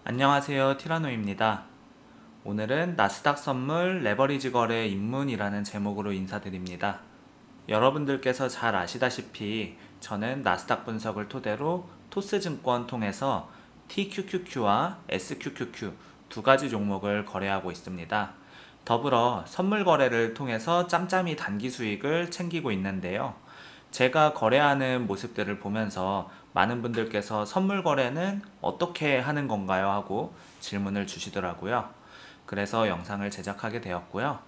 안녕하세요. 티라노입니다. 오늘은 나스닥 선물 레버리지 거래 입문이라는 제목으로 인사드립니다. 여러분들께서 잘 아시다시피 저는 나스닥 분석을 토대로 토스증권 통해서 TQQQ와 SQQQ 두 가지 종목을 거래하고 있습니다. 더불어 선물 거래를 통해서 짬짬이 단기 수익을 챙기고 있는데요. 제가 거래하는 모습들을 보면서 많은 분들께서 선물 거래는 어떻게 하는 건가요? 하고 질문을 주시더라고요. 그래서 영상을 제작하게 되었고요.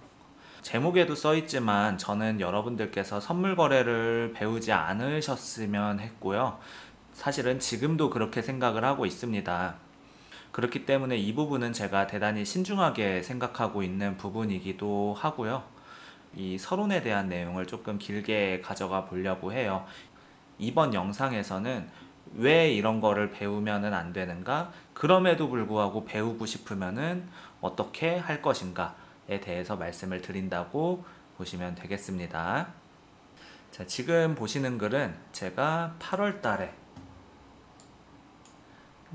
제목에도 써있지만 저는 여러분들께서 선물 거래를 배우지 않으셨으면 했고요. 사실은 지금도 그렇게 생각을 하고 있습니다. 그렇기 때문에 이 부분은 제가 대단히 신중하게 생각하고 있는 부분이기도 하고요. 이 서론에 대한 내용을 조금 길게 가져가 보려고 해요. 이번 영상에서는 왜 이런 거를 배우면은 안 되는가? 그럼에도 불구하고 배우고 싶으면은 어떻게 할 것인가에 대해서 말씀을 드린다고 보시면 되겠습니다. 자, 지금 보시는 글은 제가 8월 달에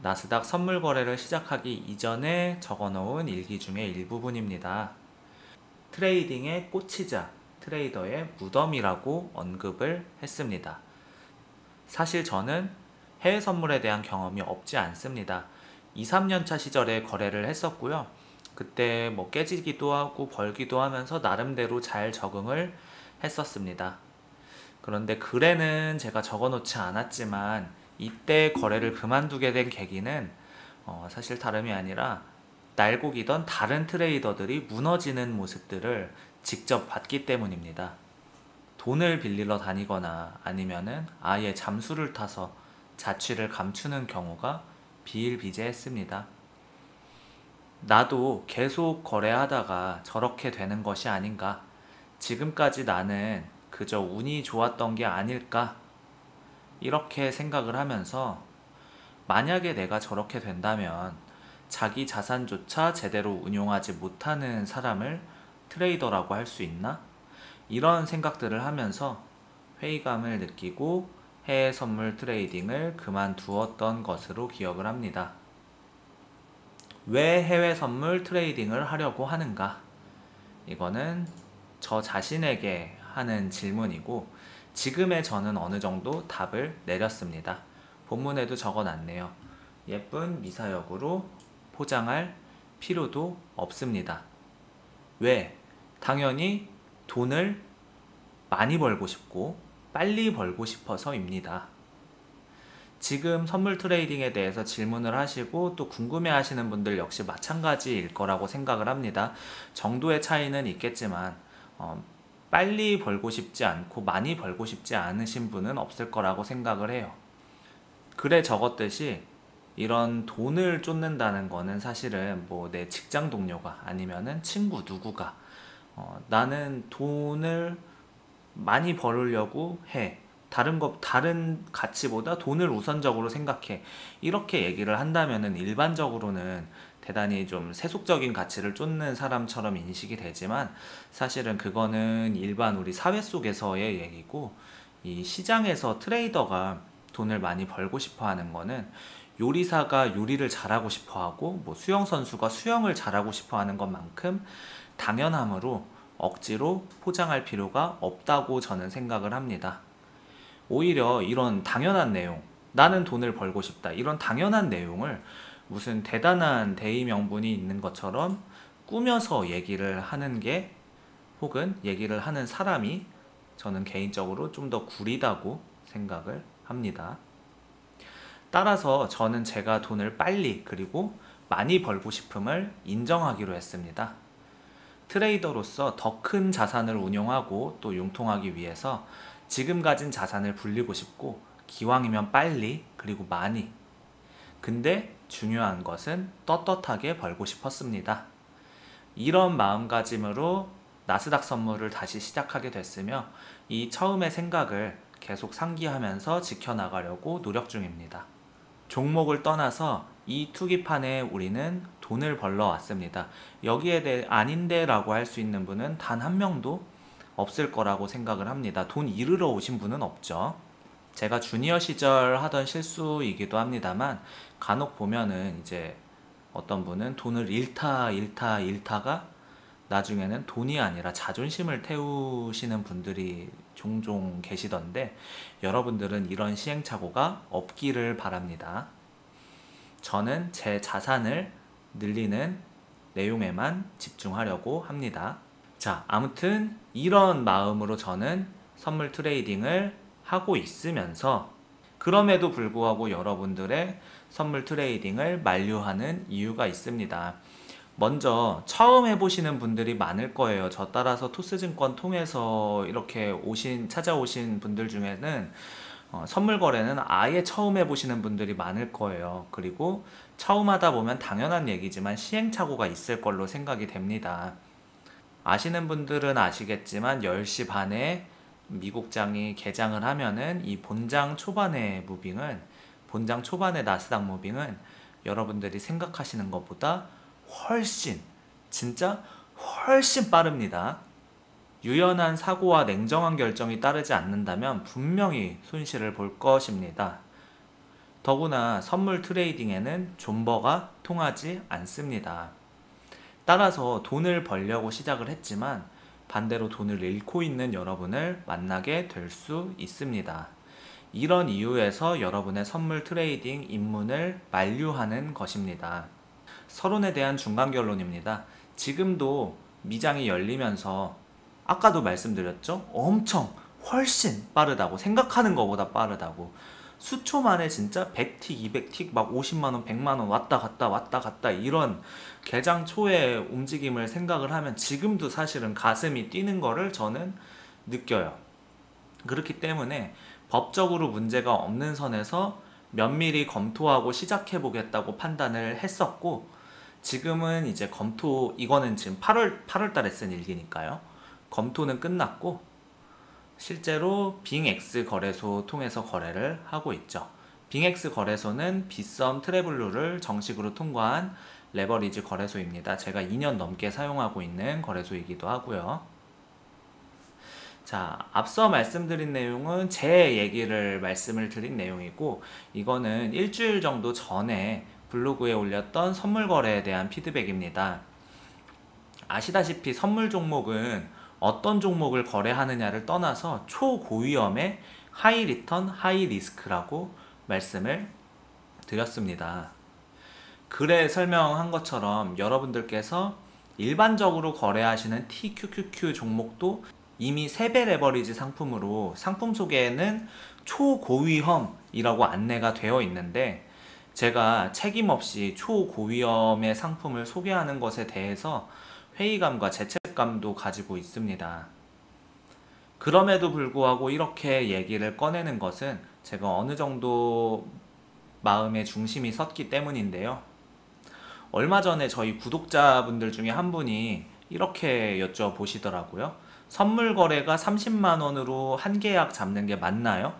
나스닥 선물 거래를 시작하기 이전에 적어 놓은 일기 중에 일부분입니다. 트레이딩의 꽃이자 트레이더의 무덤이라고 언급을 했습니다. 사실 저는 해외 선물에 대한 경험이 없지 않습니다. 2, 3년차 시절에 거래를 했었고요. 그때 뭐 깨지기도 하고 벌기도 하면서 나름대로 잘 적응을 했었습니다. 그런데 글에는 제가 적어놓지 않았지만 이때 거래를 그만두게 된 계기는 사실 다름이 아니라 날고기던 다른 트레이더들이 무너지는 모습들을 직접 봤기 때문입니다. 돈을 빌리러 다니거나 아니면은 아예 잠수를 타서 자취를 감추는 경우가 비일비재했습니다. 나도 계속 거래하다가 저렇게 되는 것이 아닌가. 지금까지 나는 그저 운이 좋았던 게 아닐까. 이렇게 생각을 하면서 만약에 내가 저렇게 된다면 자기 자산조차 제대로 운용하지 못하는 사람을 트레이더라고 할 수 있나? 이런 생각들을 하면서 회의감을 느끼고 해외 선물 트레이딩을 그만두었던 것으로 기억을 합니다. 왜 해외 선물 트레이딩을 하려고 하는가? 이거는 저 자신에게 하는 질문이고 지금의 저는 어느 정도 답을 내렸습니다. 본문에도 적어놨네요. 예쁜 미사역으로 포장할 필요도 없습니다. 왜? 당연히 돈을 많이 벌고 싶고 빨리 벌고 싶어서입니다. 지금 선물 트레이딩에 대해서 질문을 하시고 또 궁금해 하시는 분들 역시 마찬가지일 거라고 생각을 합니다. 정도의 차이는 있겠지만 빨리 벌고 싶지 않고 많이 벌고 싶지 않으신 분은 없을 거라고 생각을 해요. 글에 적었듯이 이런 돈을 쫓는다는 거는 사실은 뭐 내 직장 동료가 아니면은 친구 누구가 나는 돈을 많이 벌으려고 해. 다른 가치보다 돈을 우선적으로 생각해. 이렇게 얘기를 한다면은 일반적으로는 대단히 좀 세속적인 가치를 쫓는 사람처럼 인식이 되지만 사실은 그거는 일반 우리 사회 속에서의 얘기고 이 시장에서 트레이더가 돈을 많이 벌고 싶어 하는 거는 요리사가 요리를 잘하고 싶어 하고 뭐 수영 선수가 수영을 잘하고 싶어 하는 것만큼 당연함으로 억지로 포장할 필요가 없다고 저는 생각을 합니다. 오히려 이런 당연한 내용, 나는 돈을 벌고 싶다. 이런 당연한 내용을 무슨 대단한 대의 명분이 있는 것처럼 꾸며서 얘기를 하는 게 혹은 얘기를 하는 사람이 저는 개인적으로 좀 더 구리다고 생각을 합니다. 따라서 저는 제가 돈을 빨리 그리고 많이 벌고 싶음을 인정하기로 했습니다. 트레이더로서 더 큰 자산을 운용하고 또 융통하기 위해서 지금 가진 자산을 불리고 싶고 기왕이면 빨리 그리고 많이. 근데 중요한 것은 떳떳하게 벌고 싶었습니다. 이런 마음가짐으로 나스닥 선물을 다시 시작하게 됐으며 이 처음의 생각을 계속 상기하면서 지켜나가려고 노력 중입니다. 종목을 떠나서 이 투기판에 우리는 돈을 벌러 왔습니다. 여기에 대해 아닌데 라고 할 수 있는 분은 단 한 명도 없을 거라고 생각을 합니다. 돈 잃으러 오신 분은 없죠. 제가 주니어 시절 하던 실수이기도 합니다만 간혹 보면은 이제 어떤 분은 돈을 잃다가 나중에는 돈이 아니라 자존심을 태우시는 분들이 종종 계시던데, 여러분들은 이런 시행착오가 없기를 바랍니다. 저는 제 자산을 늘리는 내용에만 집중하려고 합니다. 자, 아무튼 이런 마음으로 저는 선물 트레이딩을 하고 있으면서, 그럼에도 불구하고 여러분들의 선물 트레이딩을 만류하는 이유가 있습니다. 먼저 처음 해보시는 분들이 많을 거예요. 저 따라서 토스증권 통해서 이렇게 찾아오신 분들 중에는 선물 거래는 아예 처음 해보시는 분들이 많을 거예요. 그리고 처음 하다 보면 당연한 얘기지만 시행착오가 있을 걸로 생각이 됩니다. 아시는 분들은 아시겠지만 10시 반에 미국장이 개장을 하면은 이 본장 초반의 나스닥 무빙은 여러분들이 생각하시는 것보다 진짜 훨씬 빠릅니다. 유연한 사고와 냉정한 결정이 따르지 않는다면 분명히 손실을 볼 것입니다. 더구나 선물 트레이딩에는 존버가 통하지 않습니다. 따라서 돈을 벌려고 시작을 했지만 반대로 돈을 잃고 있는 여러분을 만나게 될 수 있습니다. 이런 이유에서 여러분의 선물 트레이딩 입문을 만류하는 것입니다. 서론에 대한 중간 결론입니다. 지금도 미장이 열리면서 아까도 말씀드렸죠? 훨씬 빠르다고, 생각하는 것보다 빠르다고. 수초 만에 진짜 100틱, 200틱, 막 50만원, 100만원 왔다 갔다 이런 개장 초의 움직임을 생각을 하면 지금도 사실은 가슴이 뛰는 거를 저는 느껴요. 그렇기 때문에 법적으로 문제가 없는 선에서 면밀히 검토하고 시작해 보겠다고 판단을 했었고, 지금은 이제 이거는 지금 8월 달에 쓴 일기니까요. 검토는 끝났고 실제로 빙X 거래소 통해서 거래를 하고 있죠. 빙X 거래소는 빗썸 트래블루를 정식으로 통과한 레버리지 거래소입니다. 제가 2년 넘게 사용하고 있는 거래소이기도 하고요. 자, 앞서 말씀드린 내용은 제 얘기를 말씀을 드린 내용이고, 이거는 일주일 정도 전에 블로그에 올렸던 선물 거래에 대한 피드백입니다. 아시다시피 선물 종목은 어떤 종목을 거래하느냐를 떠나서 초고위험의 하이 리턴, 하이 리스크라고 말씀을 드렸습니다. 글에 설명한 것처럼 여러분들께서 일반적으로 거래하시는 TQQQ 종목도 이미 3배 레버리지 상품으로 상품 소개에는 초고위험이라고 안내가 되어 있는데, 제가 책임없이 초고위험의 상품을 소개하는 것에 대해서 회의감과 죄책감도 가지고 있습니다. 그럼에도 불구하고 이렇게 얘기를 꺼내는 것은 제가 어느 정도 마음의 중심이 섰기 때문인데요. 얼마 전에 저희 구독자분들 중에 한 분이 이렇게 여쭤보시더라고요. 선물 거래가 30만원으로 한 계약 잡는 게 맞나요?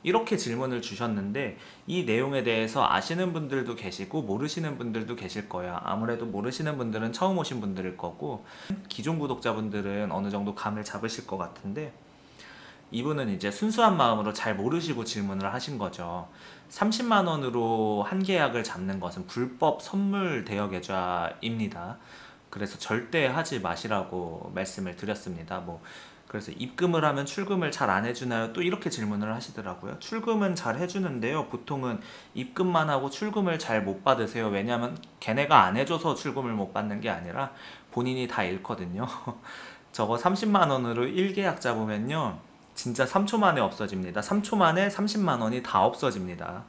이렇게 질문을 주셨는데, 이 내용에 대해서 아시는 분들도 계시고 모르시는 분들도 계실 거예요. 아무래도 모르시는 분들은 처음 오신 분들일 거고, 기존 구독자분들은 어느 정도 감을 잡으실 것 같은데, 이분은 이제 순수한 마음으로 잘 모르시고 질문을 하신 거죠. 30만원으로 한 계약을 잡는 것은 불법 선물 대여 계좌입니다. 그래서 절대 하지 마시라고 말씀을 드렸습니다. 그래서 입금을 하면 출금을 잘 안 해주나요? 또 이렇게 질문을 하시더라고요. 출금은 잘 해주는데요. 보통은 입금만 하고 출금을 잘 못 받으세요. 왜냐하면 걔네가 안 해줘서 출금을 못 받는 게 아니라 본인이 다 잃거든요. 저거 30만원으로 1계약 잡으면요, 진짜 3초 만에 없어집니다. 3초 만에 30만원이 다 없어집니다.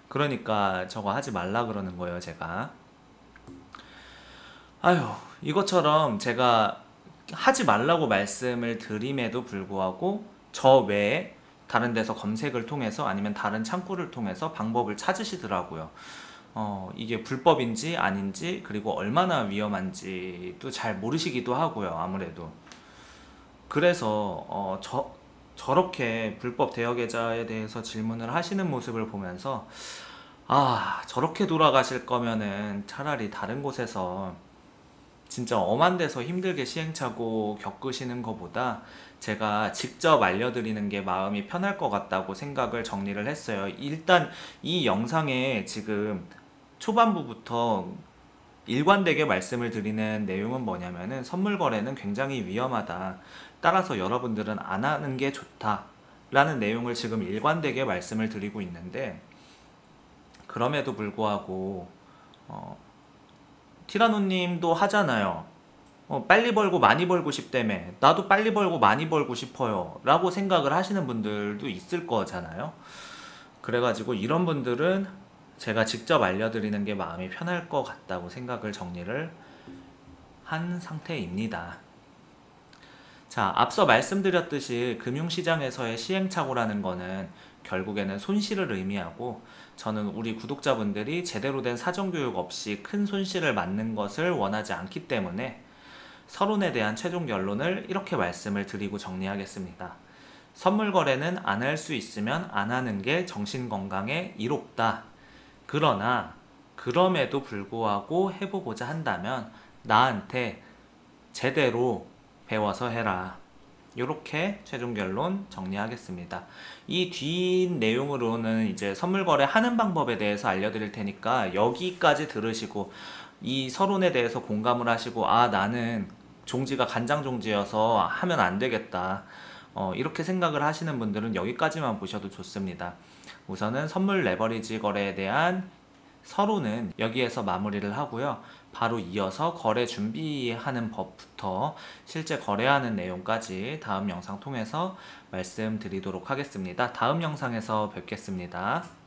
그러니까 저거 하지 말라 그러는 거예요, 제가. 이것처럼 제가 하지 말라고 말씀을 드림에도 불구하고 저 외에 다른 데서 검색을 통해서 아니면 다른 창구를 통해서 방법을 찾으시더라고요. 이게 불법인지 아닌지, 그리고 얼마나 위험한지도 잘 모르시기도 하고요. 아무래도 그래서 저렇게 불법 대여 계좌에 대해서 질문을 하시는 모습을 보면서, 저렇게 돌아가실 거면은 차라리 다른 곳에서 진짜 엄한 데서 힘들게 시행착오 겪으시는 것보다 제가 직접 알려드리는 게 마음이 편할 것 같다고 생각을 정리를 했어요. 일단 이 영상에 지금 초반부부터 일관되게 말씀을 드리는 내용은 뭐냐면은 선물 거래는 굉장히 위험하다. 따라서 여러분들은 안 하는 게 좋다. 라는 내용을 지금 일관되게 말씀을 드리고 있는데, 그럼에도 불구하고 티라노님도 하잖아요. 빨리 벌고 많이 벌고 싶다며. 나도 빨리 벌고 많이 벌고 싶어요. 라고 생각을 하시는 분들도 있을 거잖아요. 그래가지고 이런 분들은 제가 직접 알려드리는 게 마음이 편할 것 같다고 생각을 정리를 한 상태입니다. 자, 앞서 말씀드렸듯이 금융시장에서의 시행착오라는 거는 결국에는 손실을 의미하고, 저는 우리 구독자분들이 제대로 된 사전교육 없이 큰 손실을 맞는 것을 원하지 않기 때문에 서론에 대한 최종 결론을 이렇게 말씀을 드리고 정리하겠습니다. 선물 거래는 안 할 수 있으면 안 하는 게 정신건강에 이롭다. 그러나 그럼에도 불구하고 해보고자 한다면 나한테 제대로 배워서 해라. 이렇게 최종 결론 정리하겠습니다. 이 뒤 내용으로는 이제 선물 거래 하는 방법에 대해서 알려드릴 테니까 여기까지 들으시고 이 서론에 대해서 공감을 하시고, 아, 나는 종지가 간장 종지여서 하면 안 되겠다. 이렇게 생각을 하시는 분들은 여기까지만 보셔도 좋습니다. 우선은 선물 레버리지 거래에 대한 서론은 여기에서 마무리를 하고요. 바로 이어서 거래 준비하는 법부터 실제 거래하는 내용까지 다음 영상 통해서 말씀드리도록 하겠습니다. 다음 영상에서 뵙겠습니다.